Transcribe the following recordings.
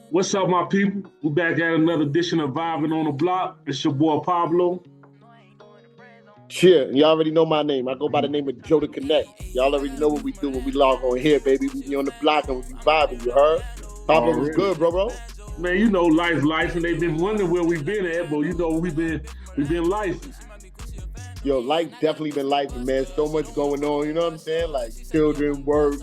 What's up, my people? We're back at another edition of Vibin on the Block. It's your boy Pablo. Cheer. Y'all already know my name. I go by the name of Joe to Connect. Y'all already know what we do when we log on here, baby. We be on the block and we be vibing, you heard? Pablo was good, bro. Man, you know, life, and they've been wondering where we've been at, but you know, we've been life. Yo, life definitely been life, man. So much going on, you know what I'm saying? Like children, work,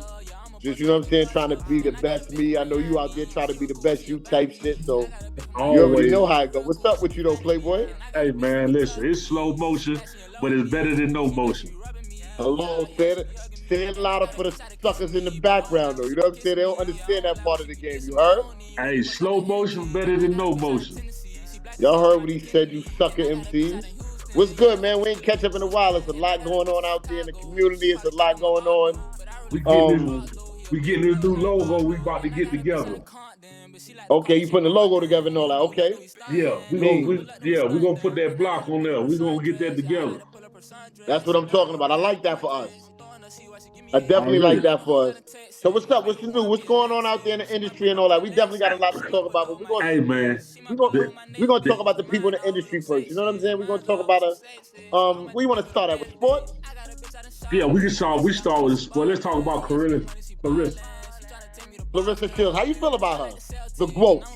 just, you know what I'm saying, trying to be the best me. I know you out there trying to be the best you type shit, so Always. You already know how it go. What's up with you though, Playboy? Hey, man, listen, it's slow motion, but it's better than no motion. Hello, say it louder for the suckers in the background, though. You know what I'm saying? They don't understand that part of the game. You heard? Hey, slow motion better than no motion. Y'all heard what he said, you sucker MCs? What's good, man? We ain't catch up in a while. There's a lot going on out there in the community. It's a lot going on. We getting this new logo we about to get together. Okay, you putting the logo together and all that. Okay. Yeah, we're gonna put that block on there. We're gonna get that together. That's what I'm talking about. I like that for us. I definitely like that for us. So what's up? What's new? What's going on out there in the industry and all that? We definitely got a lot to talk about. But we're gonna talk about the people in the industry first. You know what I'm saying? We're gonna talk about we want to start out with sports. Yeah, we start with sport. Let's talk about Claressa Shields. How you feel about her? The growth.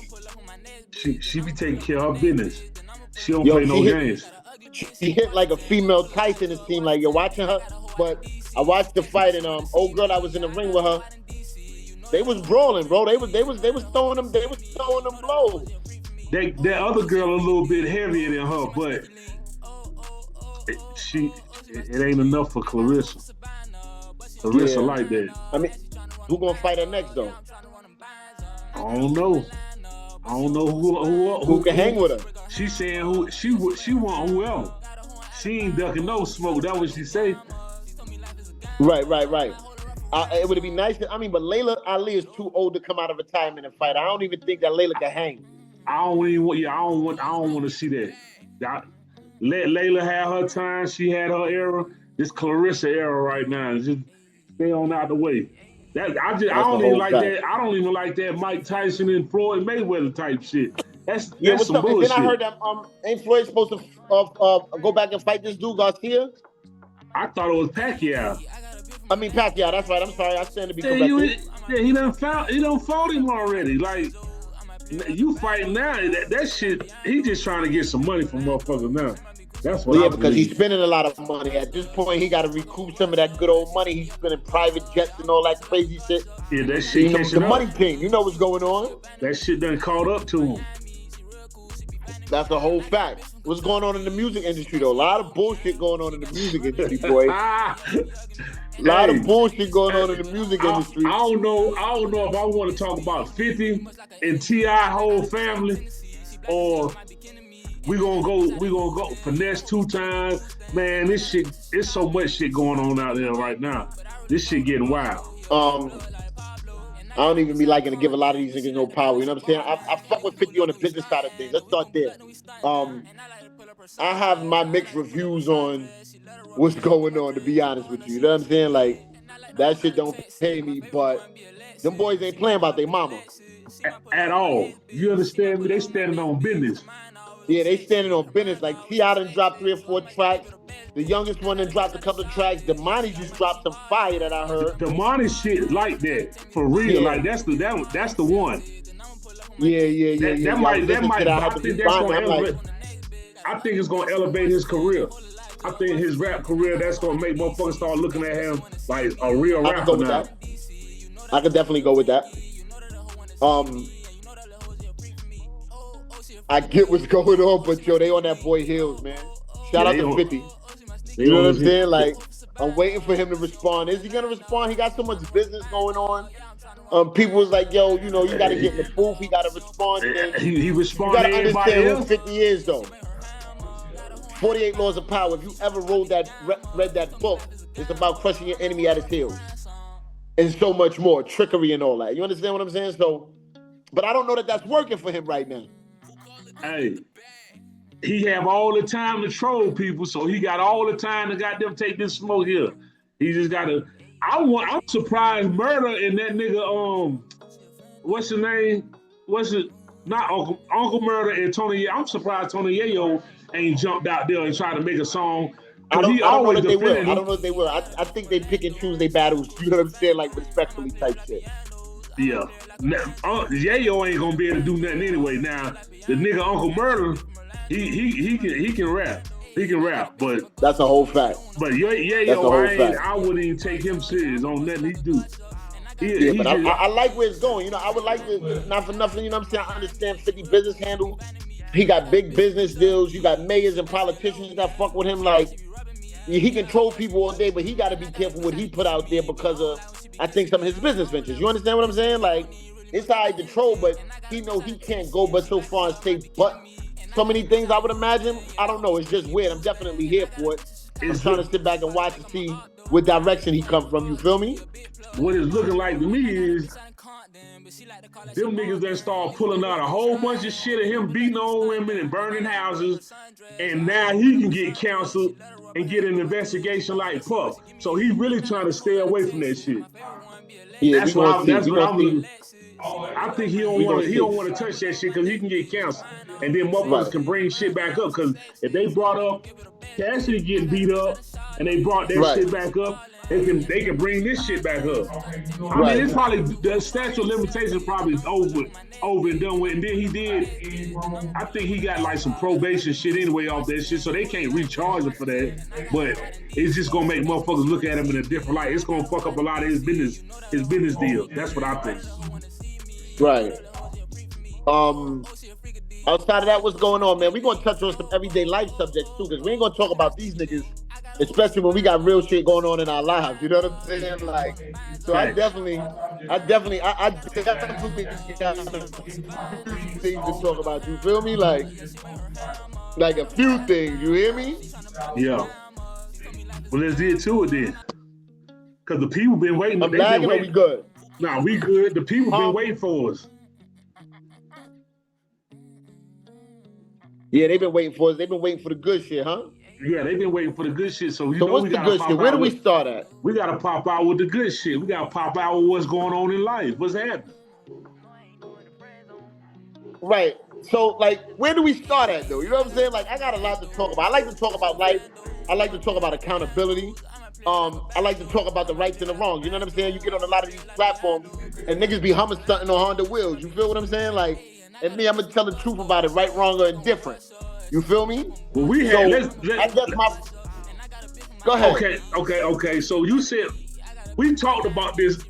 She be taking care of her business. She don't play no games. She hit like a female Tyson. It seemed like you're watching her, but I watched the fight and old girl I was in the ring with her. They was brawling, bro. They was throwing them blows. That other girl a little bit heavier than her, but it ain't enough for Claressa. Claressa like that. I mean, who gonna fight her next though? I don't know who can hang with her. She saying she want whoever. She ain't ducking no smoke. That's what she say. Right. It would be nice. But Layla Ali is too old to come out of retirement and fight. I don't even think that Layla can hang. I don't want to see that. Let Layla have her time. She had her era. This Claressa era right now. Just stay on out the way. I don't even like that. I don't even like that Mike Tyson and Floyd Mayweather type shit. That's some bullshit. And then I heard that ain't Floyd supposed to go back and fight this dude Garcia? I thought it was Pacquiao. Pacquiao. That's right. I'm sorry. I stand to be corrected. He done fought him already. Like you fighting now. That shit. He just trying to get some money from motherfuckers now. That's what. Because he's spending a lot of money. At this point, he got to recoup some of that good old money. He's spending private jets and all that crazy shit. Yeah, that shit. The money king. You know what's going on? That shit done caught up to him. That's the whole fact. What's going on in the music industry, though? A lot of bullshit going on in the music industry, boy. A lot of bullshit going on in the music industry. I don't know if I want to talk about 50 and T.I. whole family, or we gonna go finesse 2 times. Man, this shit, it's so much shit going on out there right now. This shit getting wild. I don't even be liking to give a lot of these niggas no power. You know what I'm saying? I fuck with 50 on the business side of things. Let's start there. I have my mixed reviews on what's going on, to be honest with you. You know what I'm saying? Like, that shit don't pay me, but them boys ain't playing about their mama. At all. You understand me? They standing on business. Yeah, they standing on business. Like, T.I. done dropped 3 or 4 tracks. The youngest one done dropped a couple of tracks. Damani just dropped some fire that I heard. Damani shit like that. For real. Yeah. Like, that's the one. Yeah. That might I think that's gonna elevate. I think it's gonna elevate his career. I think his rap career, that's gonna make motherfuckers start looking at him like a real rapper now. I could definitely go with that. I get what's going on, but yo, they on that boy Hills, man. Shout out to 50. You know what I'm saying? Like, I'm waiting for him to respond. Is he gonna respond? He got so much business going on. People was like, yo, you know, you gotta get in the booth. He gotta respond. He responded. You gotta understand who 50 is, though. 48 Laws of Power. If you ever read that book, it's about crushing your enemy at his heels. And so much more. Trickery and all that. You understand what I'm saying? So, but I don't know that that's working for him right now. Hey, he have all the time to troll people, so he got all the time to goddamn take this smoke here. He just gotta. I'm surprised Murder and that nigga what's his name? What's it? Not Uncle Murder and Tony. I'm surprised Tony Yayo ain't jumped out there and tried to make a song. I don't know if they will. I don't know if they will. I think they pick and choose their battles. You know what I'm saying? Like respectfully type shit. Yeah. Yayo ain't gonna be able to do nothing anyway. Now the nigga Uncle Murder, he can rap. He can rap, but that's a whole fact. But Yayo, I wouldn't even take him serious on nothing he do. But I like where it's going. You know, I would like to, not for nothing, you know what I'm saying? I understand 50 business handle. He got big business deals. You got mayors and politicians that fuck with him. Like, he control people all day, but he got to be careful what he put out there because of, I think, some of his business ventures. You understand what I'm saying? Like, it's all right to troll, but he know he can't go but so far and say but so many things, I would imagine. I don't know. It's just weird. I'm definitely here for it. I'm trying to sit back and watch and see what direction he come from. You feel me? What it's looking like to me is them niggas that start pulling out a whole bunch of shit of him beating on women and burning houses, and now he can get counseled and get an investigation like Puff. So he really trying to stay away from that shit. Yeah, that's what I think he don't want to touch that shit because he can get counseled, and then motherfuckers can bring shit back up. Because if they brought up Cassidy getting beat up and they brought that shit back up, they can bring this shit back up. I mean, it's probably the statute of limitations probably over and done with. And then I think he got like some probation shit anyway off that shit, so they can't recharge him for that. But it's just gonna make motherfuckers look at him in a different light. It's gonna fuck up a lot of his business deals. That's what I think. Right. Outside of that, what's going on, man? We're gonna touch on some everyday life subjects too, because we ain't gonna talk about these niggas, especially when we got real shit going on in our lives. You know what I'm saying? Like, so I definitely got things to talk about. You feel me? Like a few things. You hear me? Yeah. Well, let's get to it then, because the people been waiting. I'm lagging, or we good? Nah, we good. The people been waiting for us. Yeah, they've been waiting for us. They've been waiting for the good shit, huh? Yeah, they've been waiting for the good shit. So what's the good shit? Where do we start at? We gotta pop out with the good shit. We gotta pop out with what's going on in life. What's happening? Right. So, like, where do we start at, though? You know what I'm saying? Like, I got a lot to talk about. I like to talk about life. I like to talk about accountability. I like to talk about the rights and the wrongs. You know what I'm saying? You get on a lot of these platforms and niggas be humming something on Honda wheels. You feel what I'm saying? Like, and me, I'm gonna tell the truth about it, right, wrong, or indifferent. You feel me? Well, we had. Go ahead. Okay. So you said we talked about this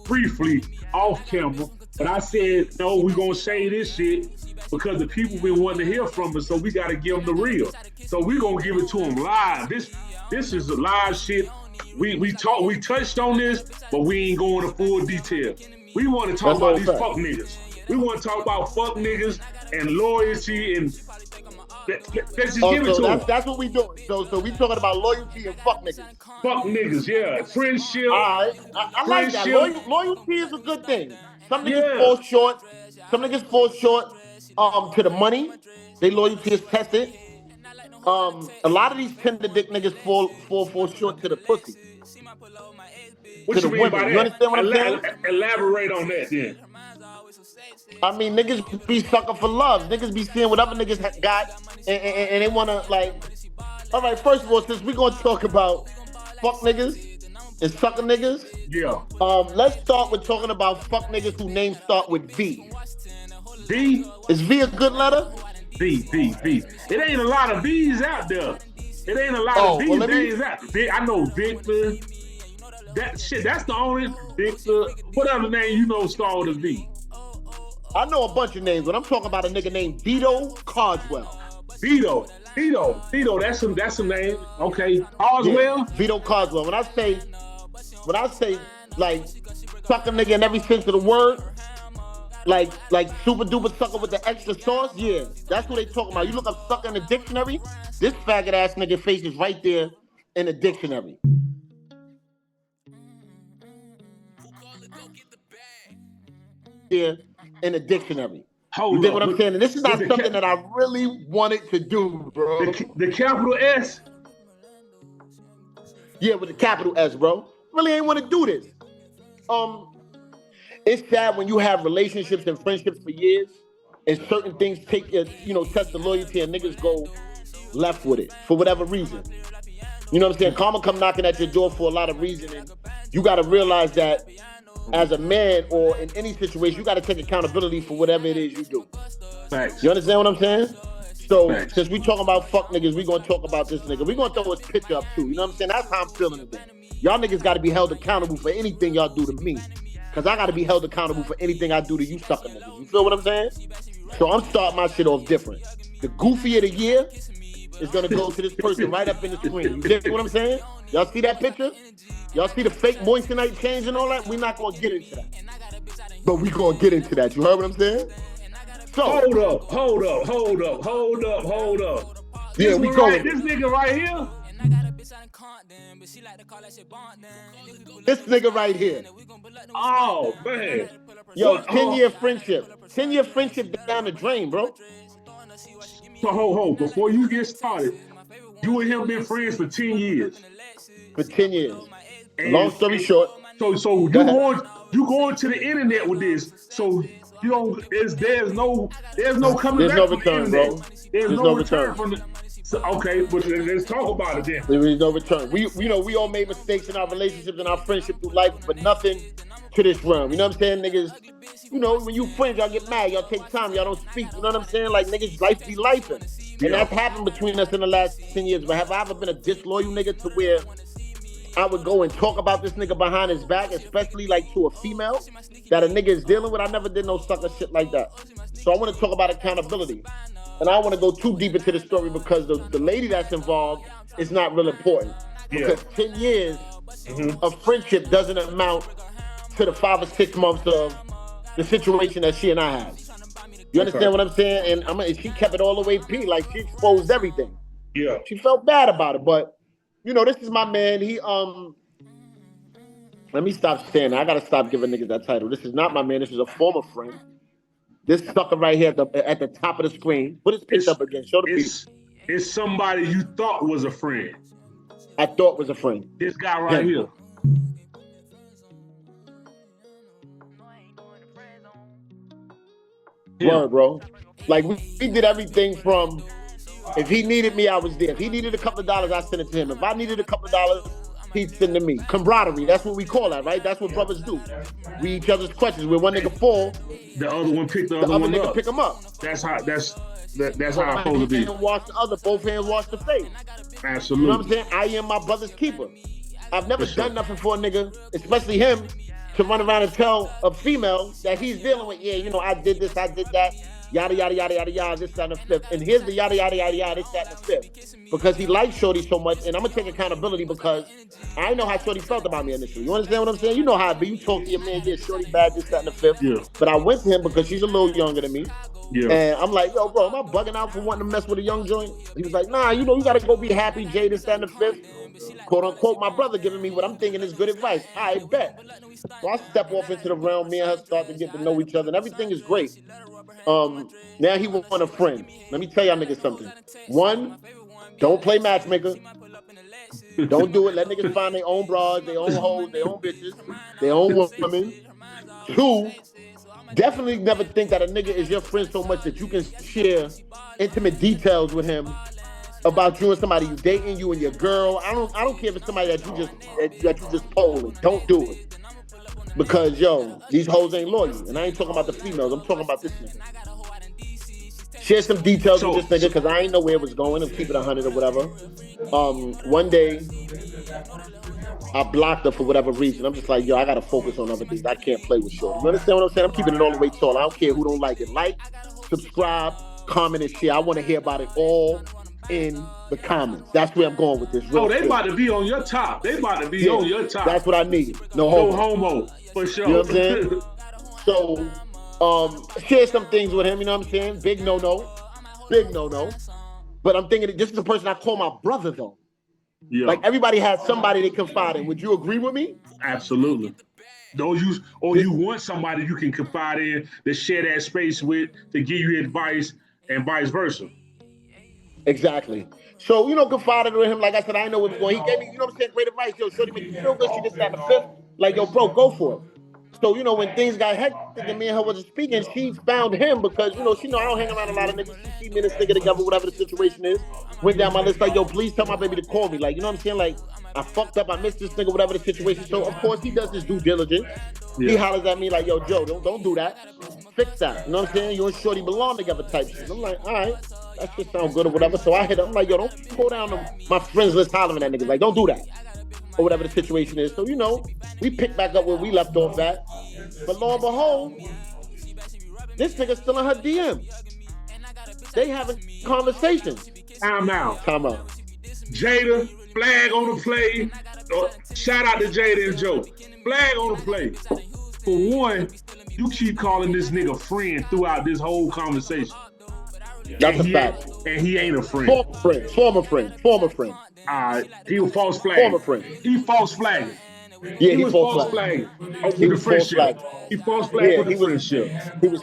briefly off camera, but I said no, we're gonna say this shit because the people been wanting to hear from us, so we gotta give them the real. So we're gonna give it to them live. This is a live shit. We touched on this, but we ain't going to full detail. We want to talk about these fuck niggas. We want to talk about fuck niggas and loyalty and let's just give it to them. That's what we doing. So we talking about loyalty and fuck niggas. Fuck niggas, yeah. Friendship. All right. I like that. Loyalty is a good thing. Some niggas fall short. Some niggas fall short to the money. Their loyalty is tested. A lot of these tender dick niggas fall short to the pussy. What you mean by that? You understand what I'm saying? Elaborate on that then. I mean, niggas be sucker for love. Niggas be seeing what other niggas got, and they wanna like. All right, first of all, since we gonna talk about fuck niggas and sucker niggas, let's start with talking about fuck niggas whose names start with V. V? Is V a good letter? V. It ain't a lot of V's out there. It ain't a lot of V's names out there. I know Victor. That's the only Victor. What other name you know start with a V? I know a bunch of names, but I'm talking about a nigga named Vito Carswell. Vito, that's a name. Okay, Carswell. Yeah, Vito Carswell. When I say like sucker nigga in every sense of the word, like super duper sucker with the extra sauce, yeah, that's what they talking about. You look up sucker in the dictionary, this faggot ass nigga face is right there in the dictionary. Yeah, in the dictionary. Hold You dig up. what I'm saying? And this is not something that I really wanted to do, bro. The capital S? Yeah, with the capital S, bro. Really ain't want to do this. It's sad when you have relationships and friendships for years, and certain things take test the loyalty, and niggas go left with it for whatever reason. You know what I'm saying? Karma come knocking at your door for a lot of reasons, and you got to realize that as a man or in any situation, you got to take accountability for whatever it is you do. Thanks. You understand what I'm saying? So since we talking about fuck niggas, we gonna talk about this nigga. We gonna throw his picture up too. You know what I'm saying? That's how I'm feeling today. Y'all niggas got to be held accountable for anything y'all do to me, cause I got to be held accountable for anything I do to you sucker niggas. You feel what I'm saying? So I'm starting my shit off different. The goofy of the year is gonna go to this person right up in the screen. You get what I'm saying? Y'all see that picture? Y'all see the fake moissanite change and all that? We're not gonna get into that, but we gonna get into that. You heard what I'm saying? So hold up. Yeah, we going. This nigga right here. This nigga right here. Oh man. Yo, 10-year friendship. 10-year friendship down the drain, bro. So hold. Before you get started, you and him been friends for 10 years. For 10 years. Long story short. So you going to the internet with this. So you don't. There's no coming back. There's no return, bro. There's no return from the. So, okay, but let's talk about it then. There is no return. We all made mistakes in our relationships and our friendship through life, but nothing to this realm. You know what I'm saying, niggas? You know, when you friends, y'all get mad, y'all take time, y'all don't speak. You know what I'm saying? Like niggas, life be lifing, and that's happened between us in the last 10 years. But have I ever been a disloyal nigga to where I would go and talk about this nigga behind his back, especially like to a female that a nigga is dealing with? I never did no sucker shit like that. So I want to talk about accountability. And I don't want to go too deep into the story because the lady that's involved is not real important. Because 10 years of friendship doesn't amount to the 5 or 6 months of the situation that she and I had. You understand what I'm saying? And she kept it all the way P, like she exposed everything. Yeah. She felt bad about it, but you know, this is my man. He let me stop saying that. I gotta stop giving niggas that title. This is not my man. This is a former friend. This sucker right here at the top of the screen. Put his picture up again. Show the people. It's somebody you thought was a friend. I thought was a friend. This guy right here. Word, bro. Like we did everything from, if he needed me, I was there. If he needed a couple of dollars, I sent it to him. If I needed a couple of dollars, he'd send to me. Camaraderie, that's what we call that, right? That's what brothers do. We each other's questions. When one nigga fall, the other one pick the other one nigga up. Pick him up. That's how it's supposed to be. Wash the other, both hands wash the face. Absolutely. You know what I'm saying? I am my brother's keeper. I've never done nothing for a nigga, especially him, to run around and tell a female that he's dealing with, yeah, you know, I did this, I did that, yada, yada, yada, yada, yada, this, that, and the fifth. And here's the yada, yada, yada, yada, this, that, and the fifth. Because he likes Shorty so much, and I'm going to take accountability because I know how Shorty felt about me initially. You understand what I'm saying? You know how it be. You talk to your man, yeah, Shorty bad, this, that, and the fifth. Yeah. But I went to him because she's a little younger than me. Yeah. And I'm like, yo, bro, am I bugging out for wanting to mess with a young joint? He was like, nah, you know, you got to go be happy, Jay, this, that, and the fifth. Quote unquote, my brother giving me what I'm thinking is good advice. I bet. So I step off into the realm. Me and her start to get to know each other, and everything is great. Now he want a friend. Let me tell y'all niggas something. One, don't play matchmaker. Don't do it. Let niggas find their own bras, their own hoes, their own bitches, their own women. Two, definitely never think that a nigga is your friend so much that you can share intimate details with him about you and somebody you dating, you and your girl. I don't care if it's somebody that you just polling. Don't do it. Because yo, these hoes ain't loyal. And I ain't talking about the females, I'm talking about this nigga. Share some details with this nigga because I ain't know where it was going and keep it 100 or whatever. One day I blocked her for whatever reason. I'm just like, yo, I gotta focus on other things. I can't play with shorty. You understand what I'm saying? I'm keeping it all the way tall. I don't care who don't like it. Like, subscribe, comment, and share. I want to hear about it all in the comments. That's where I'm going with this. They about to be on your top. They about to be on your top. That's what I need. No homo. For sure. You know what I'm saying? So, share some things with him. You know what I'm saying? Big no-no. But I'm thinking that this is the person I call my brother, though. Yeah. Like, everybody has somebody they confide in. Would you agree with me? Absolutely. You want somebody you can confide in to share that space with to give you advice and vice versa. Exactly. So, confided with him. Like I said, I know what's going. He gave me, what I'm saying, great advice. Yo, shorty, make you feel good. She this, that, and the fifth. Like, yo, bro, go for it. So, when things got hectic and me and her wasn't speaking, she found him because, she know I don't hang around a lot of niggas. She see me and this nigga together, whatever the situation is. Went down my list like, yo, please tell my baby to call me. Like, you know what I'm saying? Like, I fucked up. I missed this nigga, whatever the situation. So, of course, he does his due diligence. Yeah. He hollers at me like, yo, Joe, don't do that. Fix that. You know what I'm saying? You and shorty belong together type shit. I'm like, all right. That shit sound good or whatever. So I hit him. I'm like, yo, don't go down to my friends list hollering at niggas. Like, don't do that. Or whatever the situation is. So, we pick back up where we left off at. But lo and behold, this nigga's still in her DM. They having conversations. Time out. Jada, flag on the play. Shout out to Jada and Joe. Flag on the play. For one, you keep calling this nigga friend throughout this whole conversation. That's a fact. And he ain't a friend. Former friend. He was false flagging. Former friend. He false flagging. Yeah, he was false flagging. He was false flagging. He false flagged with the friendship.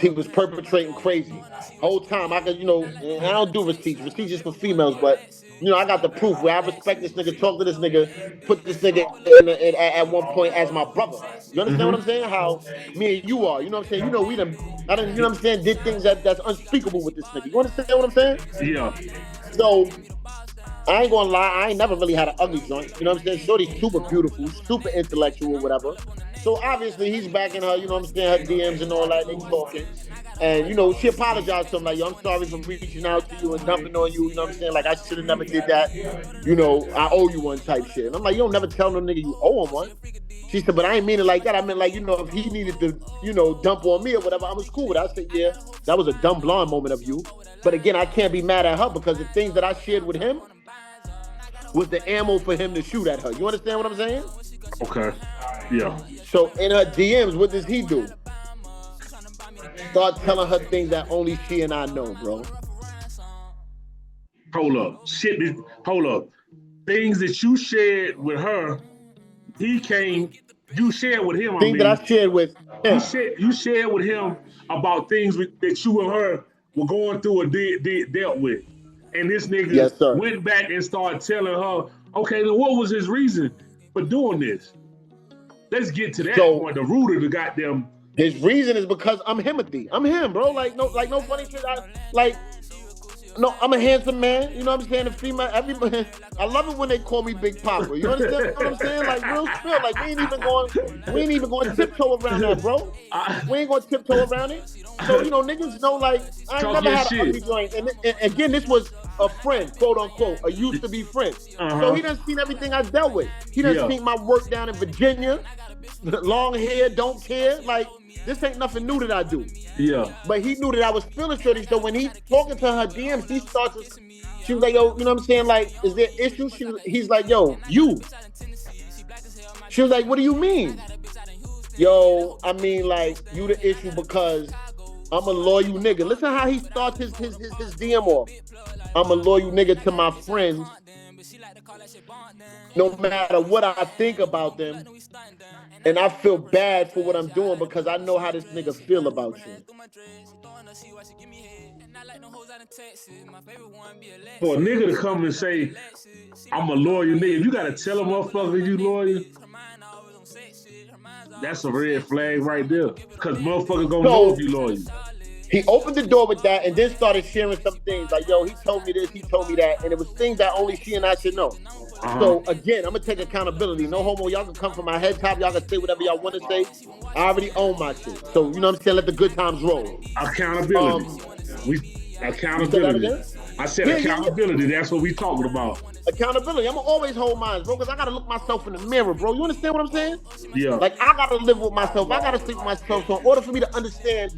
He was perpetrating crazy. Whole time I could, and I don't do receipts. Receipts is for females, but I got the proof where I respect this nigga, talk to this nigga, put this nigga at one point as my brother. You understand what I'm saying? How me and you are. You know what I'm saying? We done, you know what I'm saying, did things that's unspeakable with this nigga. You understand what I'm saying? Yeah. So I ain't gonna lie, I ain't never really had an ugly joint. You know what I'm saying? Shorty's super beautiful, super intellectual, whatever. So obviously he's backing her, you know what I'm saying, her DMs and all that, they talking. And, she apologized to him, like, yo, I'm sorry for reaching out to you and dumping on you, you know what I'm saying? Like, I should have never did that. I owe you one type shit. And I'm like, you don't never tell no nigga you owe him one. She said, but I ain't mean it like that. I meant like, if he needed to, dump on me or whatever, I was cool with it. I said, yeah, that was a dumb blonde moment of you. But again, I can't be mad at her because the things that I shared with him was the ammo for him to shoot at her. You understand what I'm saying? Okay. Yeah. So in her DMs, what does he do? Start telling her things that only she and I know, bro. Hold up. Things that you shared with her, you shared with him. Things that I shared with him. You shared with him about things that you and her were going through or dealt with. And this nigga went back and started telling her, okay, then what was his reason for doing this? Let's get to that point, the root of the goddamn. His reason is because I'm Himothy. I'm him, bro. No funny shit. I'm a handsome man. You know what I'm saying? The female, everybody. I love it when they call me Big Papa. You understand what I'm saying? Like real spill. Like we ain't even going to tiptoe around that, bro. We ain't going to tiptoe around it. So niggas know like I ain't never had an ugly joint. And again, this was a friend, quote unquote, a used to be friend. So he done seen everything I dealt with. He done seen my work down in Virginia. Long hair, don't care. Like this ain't nothing new that I do. Yeah. But he knew that I was feeling shorty. So when he talking to her DMs, he starts. She was like, yo, you know what I'm saying? Like, is there issues? He's like, yo, you. She was like, what do you mean? Yo, I mean, like, you the issue because I'm a loyal nigga. Listen how he starts his DM off. I'm a loyal nigga to my friends. No matter what I think about them. And I feel bad for what I'm doing because I know how this nigga feel about you. For a nigga to come and say, I'm a loyal nigga, you gotta tell a motherfucker you loyal. That's a red flag right there. Because motherfucker gonna know if you loyal. He opened the door with that and then started sharing some things like, yo, he told me this, he told me that. And it was things that only she and I should know. So again, I'm going to take accountability. No homo, y'all can come from my head top. Y'all can say whatever y'all want to say. I already own my shit. So, you know what I'm saying? Let the good times roll. Accountability. Accountability. I said accountability. That's what we talking about. Accountability. I'm going to always hold mine, bro, because I got to look myself in the mirror, bro. You understand what I'm saying? Yeah. Like, I got to live with myself. I got to sleep with myself. So in order for me to understand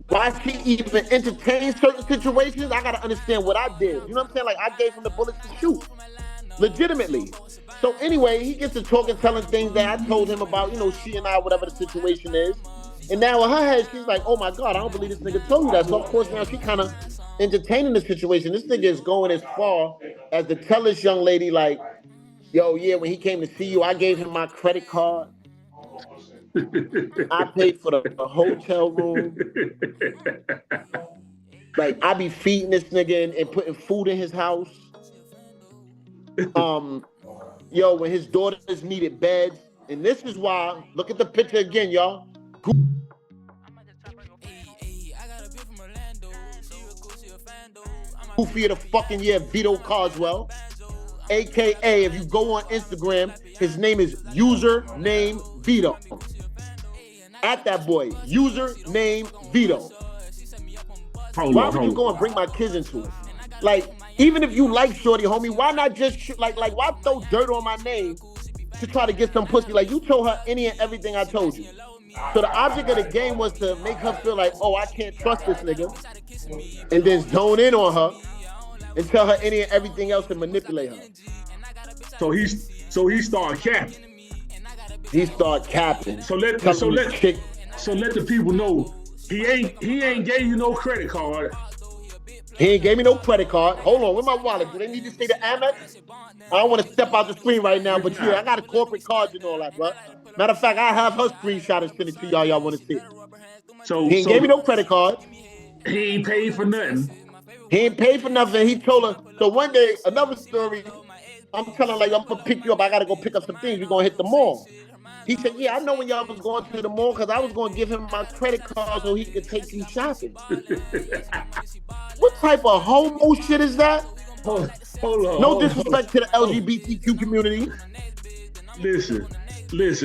why she even entertains certain situations, I got to understand what I did. You know what I'm saying? Like, I gave him the bullets to shoot. Legitimately. So anyway, he gets to talking, telling things that I told him about, she and I, whatever the situation is. And now in her head, she's like, oh my God, I don't believe this nigga told you that. So of course now she kind of entertaining the situation. This nigga is going as far as to tell this young lady like, yo, yeah, when he came to see you, I gave him my credit card. I paid for the hotel room. Like, I be feeding this nigga and putting food in his house. Yo, when his daughters needed beds, and this is why, look at the picture again, y'all. Goofy of the fucking year, Vito Carswell. AKA, if you go on Instagram, his name is username Vito. At that boy, username Vito. Why would you go and bring my kids into it? Like, even if you like Shorty, homie, why not just like why throw dirt on my name to try to get some pussy? Like, you told her any and everything I told you. So the object of the game was to make her feel like, oh, I can't trust this nigga, and then zone in on her and tell her any and everything else and manipulate her. So he started capping. He started capping. So let the people know he ain't gave you no credit card. He ain't gave me no credit card. Hold on, where's my wallet? Do they need to say the Amex? I don't want to step out the screen right now, but yeah, I got a corporate card and all that, bro. Matter of fact, I have her screenshot and send it to y'all. Y'all want to see it? So he ain't gave me no credit card. He ain't paid for nothing. He ain't paid for nothing. He told her. So one day, another story. I'm telling her, like, I'm gonna pick you up. I gotta go pick up some things. We're gonna hit the mall. He said, yeah, I know when y'all was going to the mall because I was going to give him my credit card so he could take you shopping. What type of homo shit is that? Hold on. No disrespect to the LGBTQ community. Listen.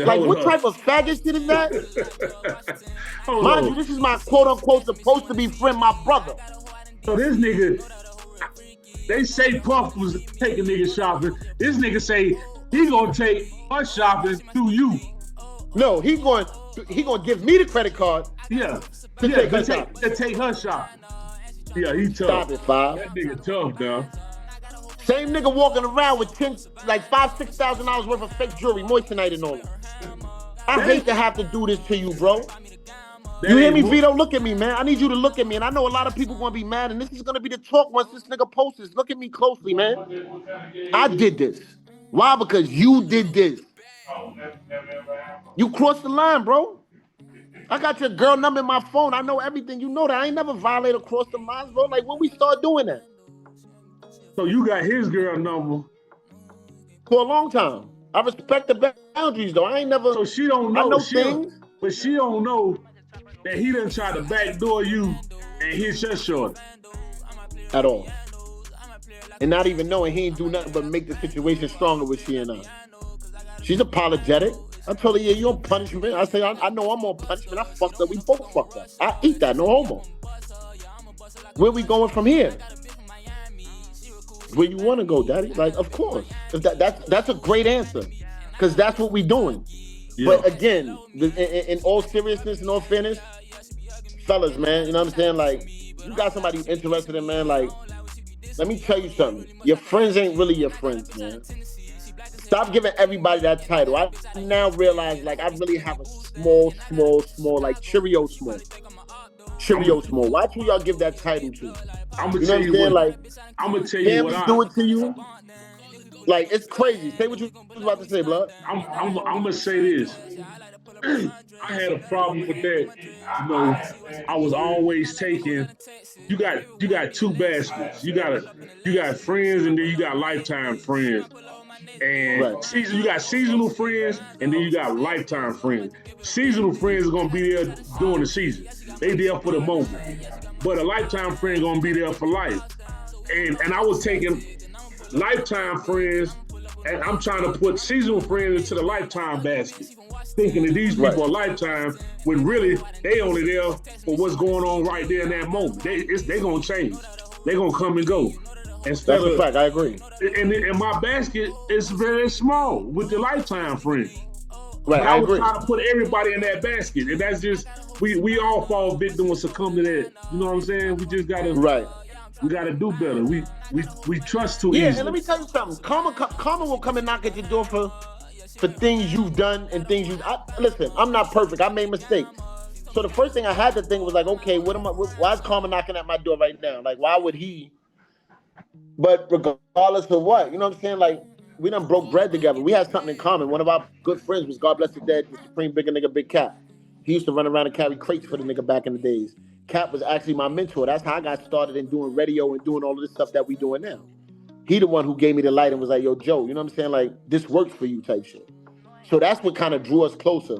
Like, what type of faggot shit is that? Mind you, this is my quote-unquote supposed to be friend, my brother. So this nigga, they say Puff was taking niggas shopping. This nigga say he gonna take us shopping through you. No, he going give me the credit card. Yeah. To take her shopping. Yeah, he tough. Stop it, Five. That nigga tough, dog. Same nigga walking around with $5,000-$6,000 worth of fake jewelry, moissanite and all that. I hate to have to do this to you, bro. You hear me, Vito? Look at me, man. I need you to look at me, and I know a lot of people gonna be mad, and this is gonna be the talk once this nigga posts this. Look at me closely, man. I did this. Why? Because you did this. You crossed the line, bro. I got your girl number in my phone. I know everything. You know that. I ain't never violated across the lines, bro. Like, when we start doing that? So you got his girl number? For a long time. I respect the boundaries, though. I ain't never... So she don't know. I know things. But she don't know that he done tried to backdoor you and hit your short. At all. And not even knowing he ain't do nothing but make the situation stronger with she and I. She's apologetic. I told her, yeah, you on punishment. I say, I know I'm on punishment. I fucked up. We both fucked up. I eat that, no homo. Where we going from here? Where you want to go, daddy? Like, of course. That's a great answer. Because that's what we doing. Yeah. But again, in all seriousness and all fairness, fellas, man, you know what I'm saying? Like, you got somebody you interested in, man, like, let me tell you something. Your friends ain't really your friends, man. Stop giving everybody that title. I now realize, like, I really have a small, like, Cheerio small. Why do y'all give that title to? I'm gonna tell you what. Like, I'm gonna tell you what. Do it to you. Like, it's crazy. Say what you was about to say, blood. I'm gonna say this. I had a problem with that. You know, I was always taking. You got two baskets. You got friends, and then you got lifetime friends. And right. You got seasonal friends, and then you got lifetime friends. Seasonal friends are gonna be there during the season. They there for the moment. But a lifetime friend gonna be there for life. And I was taking lifetime friends, and I'm trying to put seasonal friends into the lifetime basket, thinking that these people are lifetime, when really they only there for what's going on right there in that moment. They gonna change. They gonna come and go. That's a fact. I agree. And my basket is very small with the lifetime friends. Right, I agree. was trying to put everybody in that basket, and that's just we all fall victim or succumb to that. You know what I'm saying? We just gotta We gotta do better. We trust too easy. Yeah, and let me tell you something. Karma will come and knock at your door for things you've done and things you. Listen, I'm not perfect. I made mistakes. So the first thing I had to think was like, okay, why is Karma knocking at my door right now? Like, why would he? But regardless of what, you know what I'm saying? Like, done broke bread together. We had something in common. One of our good friends was, God bless the dead, the Supreme Bigger Nigga, Big Cap. He used to run around and carry crates for the nigga back in the days. Cap was actually my mentor. That's how I got started in doing radio and doing all of this stuff that we doing now. He the one who gave me the light and was like, yo, Joe, you know what I'm saying? Like, this works for you type shit. So that's what kind of drew us closer.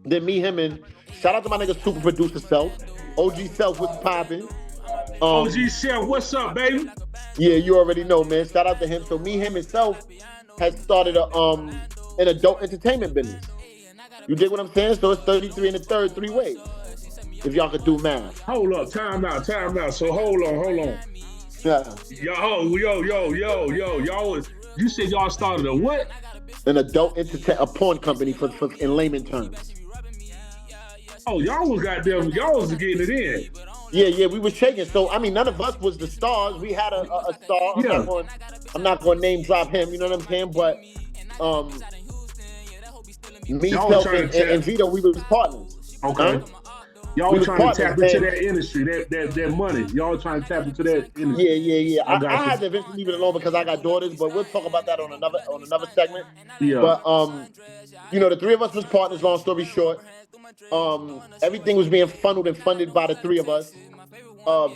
Then me, him, and shout out to my nigga super producer Self. OG Self was popping. OG Self, what's up, baby? Yeah, you already know, man. Shout out to him. So me, him, and Self had started an adult entertainment business. You dig what I'm saying? So it's 33 and a third, 3 ways. If y'all could do math. Hold up, time out. So hold on. Yeah. Y'all. You said y'all started a what? An adult a porn company for in layman terms. Oh, y'all was getting it in. Yeah, we were shaking. So I mean, none of us was the stars. We had a star. Yeah. I'm not going to name drop him. You know what I'm saying? But me, Self, and Vito, we was partners. Okay. Y'all were trying to tap into that industry, that money. Y'all trying to tap into that industry. Yeah. I had to eventually leave it alone because I got daughters, but we'll talk about that on another segment. Yeah. But you know, the 3 of us was partners. Long story short, everything was being funneled and funded by the 3 of us.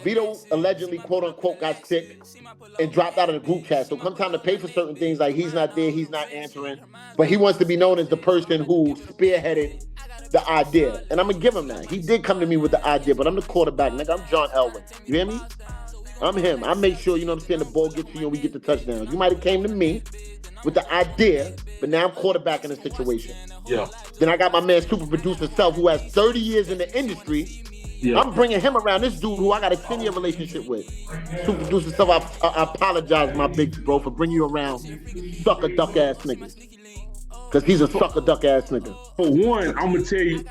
Vito allegedly, quote unquote, got sick and dropped out of the group chat. So come time to pay for certain things, like he's not there, he's not answering, but he wants to be known as the person who spearheaded the idea. And I'm gonna give him that. He did come to me with the idea, but I'm the quarterback, nigga. I'm John Elway. You hear me? I'm him. I make sure, you know what I'm saying, the ball gets to you and we get the touchdowns. You might have came to me with the idea, but now I'm quarterbacking the situation. Yeah. Then I got my man super producer Self, who has 30 years in the industry. Yeah. I'm bringing him around this dude who I got a 10-year relationship with. Super producer Self, I apologize, my big bro, for bringing you around sucker duck ass niggas. Because he's a sucker duck ass nigga. For one, I'm going to tell you,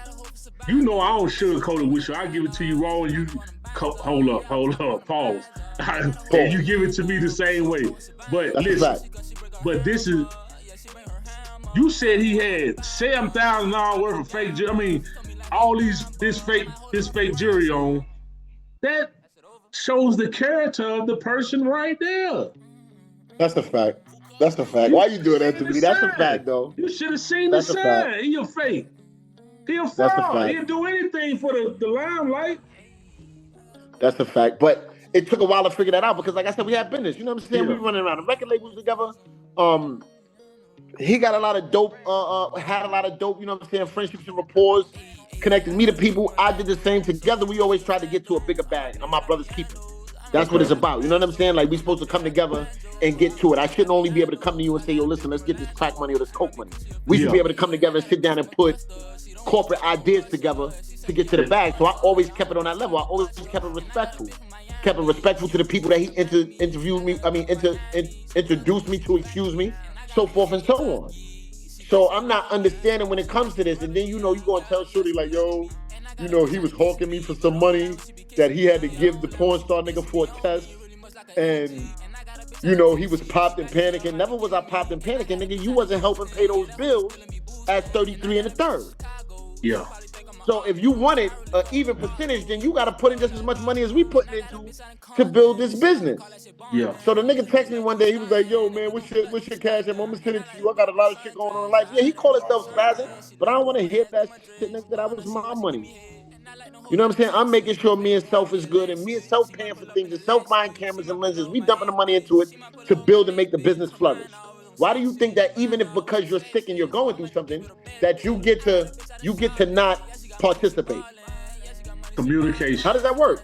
you know I don't sugarcoat it with you. I give it to you raw and you hold up, pause. And you give it to me the same way. But that's listen, but this is, you said he had $7,000 worth of fake, I mean, all this fake jewelry on. That shows the character of the person right there. That's a fact. That's a fact. Why you doing that to me? That's a fact, though. You should have seen the sign. He a fake. He a fraud. He didn't do anything for the limelight. That's a fact. But it took a while to figure that out because, like I said, we had business. You know what I'm saying? Yeah. We were running around the record labels together. He got a lot of dope, had a lot of dope, you know what I'm saying, friendships and rapport, connected me to people. I did the same. Together, we always tried to get to a bigger bag. I'm my brother's keeper. That's what it's about. You know what I'm saying? Like, we supposed to come together and get to it. I shouldn't only be able to come to you and say, yo, listen, let's get this crack money or this coke money. We should be able to come together and sit down and put corporate ideas together to get to the bag. So I always kept it on that level. I always kept it respectful. Kept it respectful to the people that he introduced me to, excuse me, so forth and so on. So I'm not understanding when it comes to this. And then, you know, you go and tell Shorty, like, yo, you know, he was hawking me for some money that he had to give the porn star nigga for a test. And, you know, he was popped and panicking. Never was I popped and panicking, nigga. You wasn't helping pay those bills at 33 and a third. Yeah. So if you wanted an even percentage, then you got to put in just as much money as we putting into to build this business. Yeah. So the nigga texted me one day. He was like, yo, man, what's your cash? I'm going to send it to you. I got a lot of shit going on in life. Yeah, he called himself spazzing, but I don't want to hear that shit, nigga. That was my money. You know what I'm saying? I'm making sure me and Self is good, and me and Self paying for things, and Self buying cameras and lenses. We dumping the money into it to build and make the business flourish. Why do you think that even if because you're sick and you're going through something, that you get to not participate? Communication. How does that work?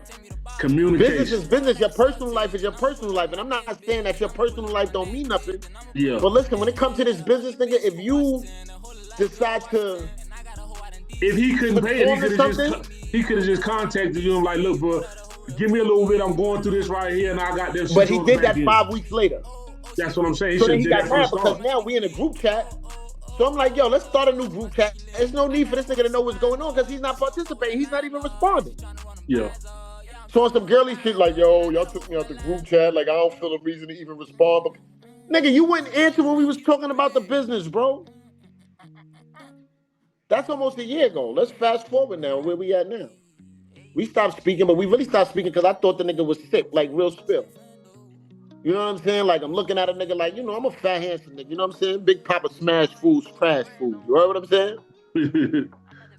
Communication. Business is business. Your personal life is your personal life, and I'm not saying that your personal life don't mean nothing. Yeah. But listen, when it comes to this business, nigga, if you decide to, if he couldn't pay it, he could have just contacted you and like, look, bro, give me a little bit. I'm going through this right here, and I got this. But he did that 5 weeks later. That's what I'm saying. So then he got mad because now we in a group chat. So I'm like, yo, let's start a new group chat. There's no need for this nigga to know what's going on because he's not participating. He's not even responding. Yeah. So on some girly shit like, yo, y'all took me out the group chat. Like, I don't feel a reason to even respond. But nigga, you wouldn't answer when we was talking about the business, bro. That's almost a year ago. Let's fast forward now. Where we at now? We stopped speaking, but we really stopped speaking because I thought the nigga was sick, like real spill. You know what I'm saying? Like, I'm looking at a nigga like, you know, I'm a fat, handsome nigga. You know what I'm saying? Big Papa smash foods, trash food. You heard what I'm saying?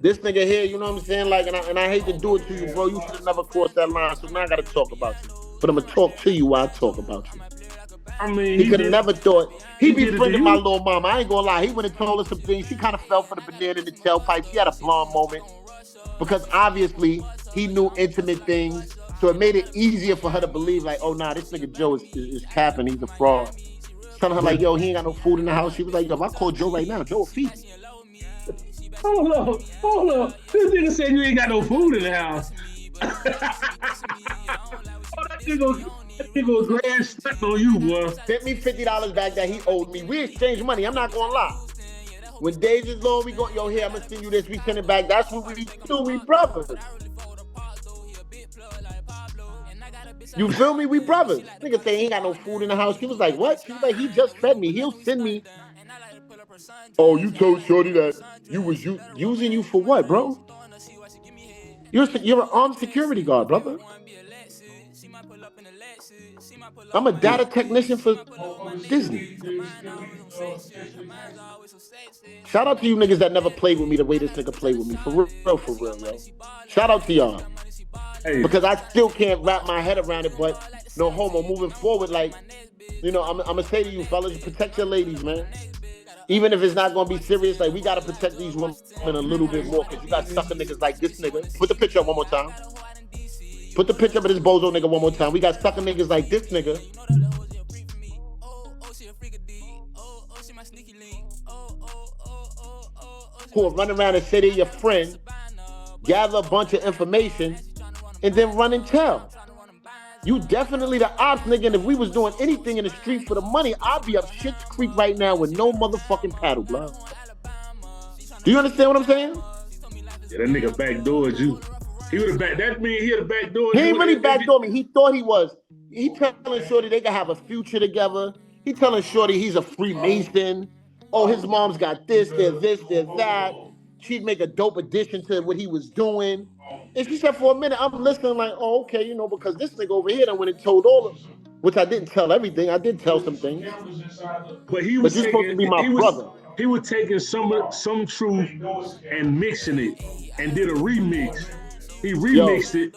This nigga here, you know what I'm saying? Like, and I hate to do it to you, bro. You should have never crossed that line. So now I got to talk about you. But I'm going to talk to you while I talk about you. I mean, he could have never thought. He befriended my little mama. I ain't gonna lie. He went and told her some things. She kind of fell for the banana in the tailpipe. She had a blonde moment. Because obviously, he knew intimate things. So it made it easier for her to believe, like, oh, nah, this nigga Joe is capping. He's a fraud. Telling her, like, yo, he ain't got no food in the house. She was like, yo, if I call Joe right now, Joe will feed me. Hold on. This nigga said you ain't got no food in the house. That nigga was grand stuck on you, boy. Sent me $50 back that he owed me. We exchanged money. I'm not gonna lie. When days is low, we go, yo, here, I'm gonna send you this. We send it back. That's what we do. We brothers. You feel me? We brothers. Nigga say he ain't got no food in the house. He was like, what? She was like, he just fed me. He'll send me. Oh, you told Shorty that you was using you for what, bro? You're an armed security guard, brother. I'm a data technician for Disney. Shout out to you niggas that never played with me the way this nigga played with me. For real, yo. Shout out to y'all. Hey. Because I still can't wrap my head around it, but no homo. Moving forward, like, you know, I'm going to say to you fellas, protect your ladies, man. Even if it's not going to be serious, like, we got to protect these women a little bit more, because you got sucker niggas like this nigga. Put the picture up one more time. Put the picture up of this bozo nigga one more time. We got sucker niggas like this nigga. Who are running around and say they're your friend, gather a bunch of information, and then run and tell. You definitely the ops, nigga, and if we was doing anything in the street for the money, I'd be up Shit's Creek right now with no motherfucking paddle, blood. Do you understand what I'm saying? Yeah, that nigga backdoored you. He would have that mean he would have backdoored you. He ain't really backdoored me. He thought he was. He telling Shorty they can have a future together. He telling Shorty he's a Freemason. Oh, his mom's got this, there's that. She'd make a dope addition to what he was doing. And she said for a minute, I'm listening like, oh, okay, you know, because this nigga over here done went and told all of them, which I didn't tell everything. I did tell some things. But he was supposed to be my brother. He was taking some truth and mixing it and did a remix. He remixed it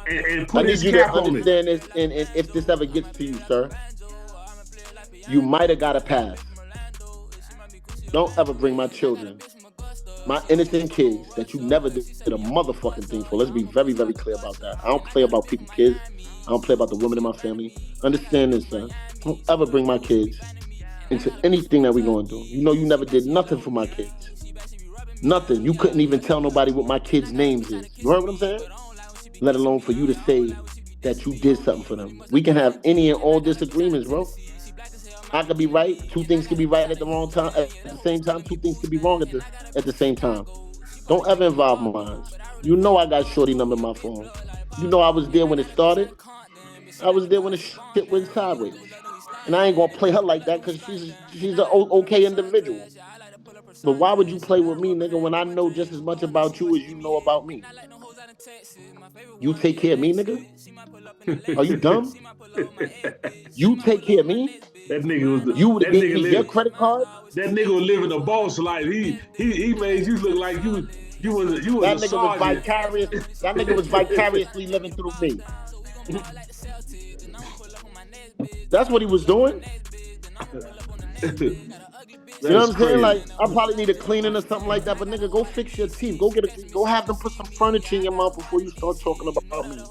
and put his cap on it. I need you to understand this, and if this ever gets to you, sir, you might have got a pass. Don't ever bring my children, my innocent kids that you never did a motherfucking thing for. Let's be very, very clear about that. I don't play about people's kids. I don't play about the women in my family. Understand this, son. Don't ever bring my kids into anything that we're going to do. You know you never did nothing for my kids. Nothing. You couldn't even tell nobody what my kids' names is. You heard what I'm saying? Let alone for you to say that you did something for them. We can have any and all disagreements, bro. I could be right. Two things could be right at the wrong time. At the same time, two things could be wrong at the same time. Don't ever involve mine. You know I got Shorty number in my phone. You know I was there when it started. I was there when the shit went sideways. And I ain't gonna play her like that because she's an okay individual. But why would you play with me, nigga, when I know just as much about you as you know about me? You take care of me, nigga? Are you dumb? You take care of me? That nigga was you would give me your credit card? That nigga was living a boss life. He made you look like you was that nigga was vicarious. That nigga was vicariously living through me. That's what he was doing. You know what I'm saying? Like, I probably need a cleaning or something like that. But nigga, go fix your teeth. Go have them put some furniture in your mouth before you start talking about me.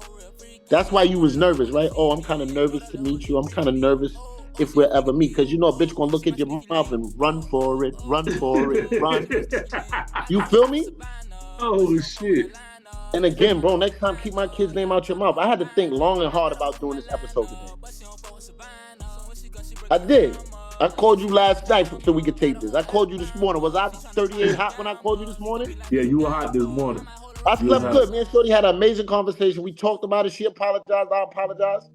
That's why you was nervous, right? Oh, I'm kind of nervous to meet you. I'm kind of nervous if we'll ever meet, because you know a bitch gonna look at your mouth and run for it. Run. You feel me? Oh shit. And again, bro, next time keep my kid's name out your mouth. I had to think long and hard about doing this episode today. I did. I called you last night so we could tape this. I called you this morning. Was I 38 hot when I called you this morning? Yeah, you were hot this morning. I slept good. Me and Shorty had an amazing conversation. We talked about it. She apologized. I apologized.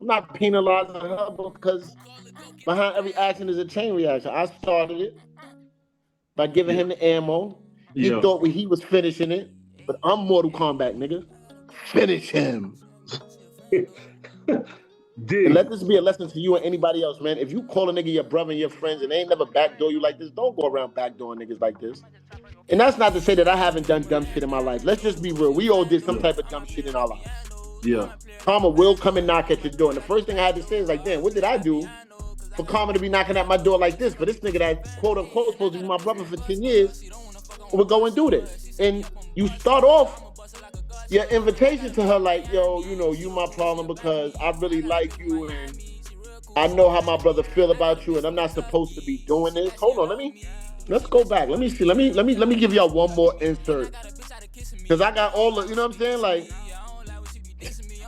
I'm not penalizing her because behind every action is a chain reaction. I started it by giving him the ammo. He thought he was finishing it, but I'm Mortal Kombat, nigga. Finish him. And Dig. let this be a lesson to you and anybody else, man. If you call a nigga your brother and your friends and they ain't never backdoor you like this, don't go around backdooring niggas like this. And that's not to say that I haven't done dumb shit in my life. Let's just be real. We all did some type of dumb shit in our lives. Yeah. Karma will come and knock at your door. And the first thing I had to say is like, damn, what did I do for Karma to be knocking at my door like this? For this nigga that quote unquote supposed to be my brother for 10 years would go and do this. And you start off your invitation to her like, yo, you know, you my problem because I really like you and I know how my brother feel about you and I'm not supposed to be doing this. Hold on, let's go back. Let me see. Let me give y'all one more insert. Cause I got all the, you know what I'm saying? Like,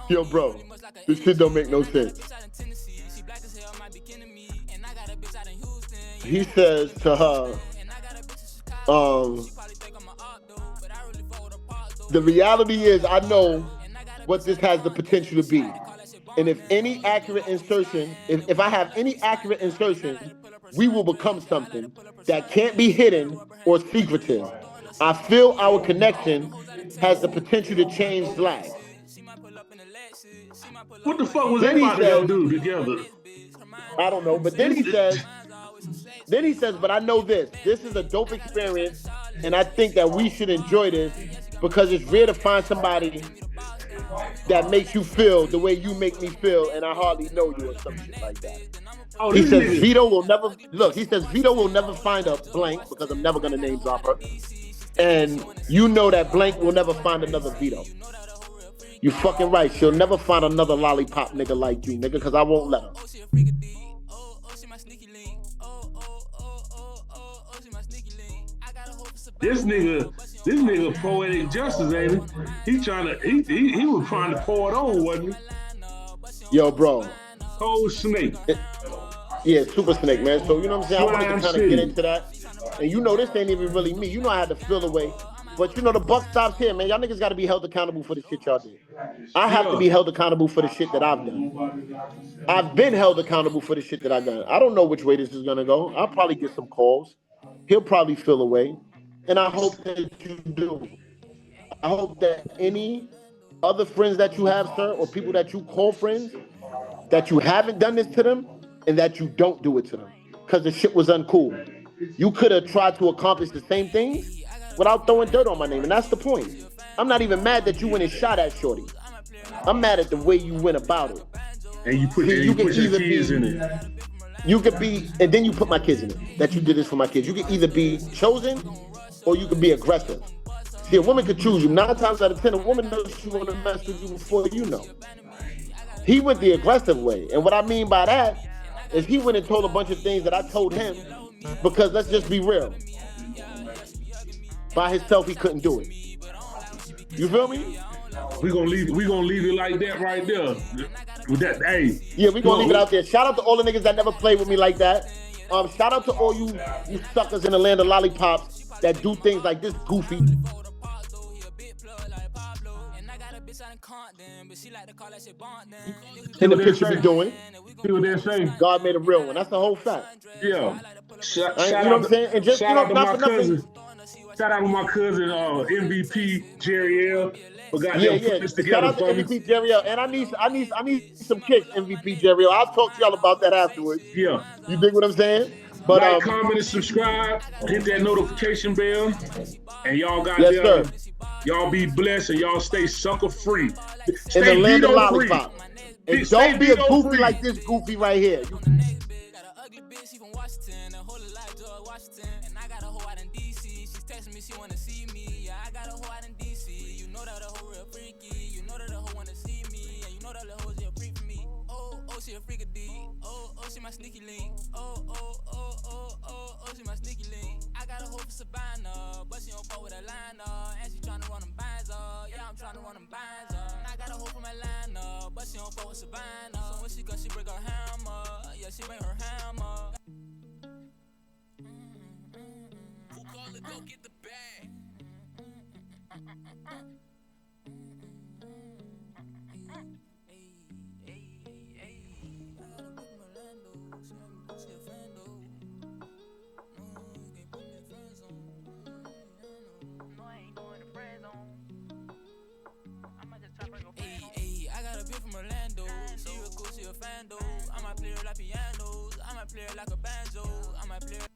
yo, bro, this shit don't make no sense. He says to her, the reality is I know what this has the potential to be. And if any accurate insertion, if I have any accurate insertion, we will become something that can't be hidden or secretive. I feel our connection has the potential to change lives. What the fuck was they Then he about to go says, do together? I don't know, but then he says, but I know this. This is a dope experience, and I think that we should enjoy this because it's rare to find somebody that makes you feel the way you make me feel, and I hardly know you or some shit like that. Oh, He this says nigga. Vito will never look. He says Vito will never find a blank because I'm never gonna name drop her, and you know that blank will never find another Vito. You fucking right. She'll never find another lollipop nigga like you, nigga, because I won't let her. This nigga poetic justice, ain't he? He was trying to pour it on, wasn't he? Yo, bro. Cold snake. Yeah, super snake, man. So you know what I'm saying? I wanted to kind of get Shit. into that. And you know this ain't even really me. You know I had to feel away. But you know the buck stops here, man. Y'all niggas gotta be held accountable for the shit y'all did. I have to be held accountable for the shit that I've done. I've been held accountable for the shit that I've done. I don't know which way this is gonna go. I'll probably get some calls. He'll probably feel away. And I hope that you do. I hope that any other friends that you have, sir, or people that you call friends, that you haven't done this to them and that you don't do it to them. Because the shit was uncool. You could have tried to accomplish the same things without throwing dirt on my name. And that's the point. I'm not even mad that you went and shot at Shorty. I'm mad at the way you went about it. And you put your kids in it. You could be, and then you put my kids in it. That you did this for my kids. You could either be chosen or you could be aggressive. See, a woman could choose you. 9 times out of 10, a woman knows she want to mess with you before you know. He went the aggressive way. And what I mean by that is he went and told a bunch of things that I told him because let's just be real. By himself, he couldn't do it. You feel me? We gonna leave it like that right there. With that, hey. Yeah, we gonna leave it out there. Shout out to all the niggas that never played with me like that. Shout out to all you suckers in the land of lollipops that do things like this goofy. In the picture be doing. See what they're saying? God made a real one. That's the whole fact. Yeah. Shout you know what I'm saying? And just shout out to my cousin. Shout out to my cousin MVP Jerry L. Yeah. Shout out to MVP Jerry L. And I need some kicks, MVP Jerry L. I'll talk to y'all about that afterwards. Yeah. You dig what I'm saying? But like, comment, and subscribe. Hit that notification bell. And y'all got y'all be blessed and y'all stay sucker free. Stay in the land of free. lollipop. And don't be a goofy like this goofy right here. She wanna see me, yeah, I got a hoe out in DC. You know that a hoe real freaky. You know that a hoe wanna see me, and you know that the hoe's a freak for me. Oh, she a freak of D. Oh, she my sneaky link. Oh, she my sneaky link. I got a hoe for Sabina, but she don't fuck with Atlanta, and she tryna run them binds up. Yeah, I'm tryna run them binds up. And I got a hoe from Atlanta, but she don't fuck with Savannah. So when she comes, she bring her hammer. Yeah, she bring her hammer. Who call it? Go get the bag. I got a bitch from Orlando. She real cool, she a fan though. I might play her like pianos. I might play her like a banjo. I might play her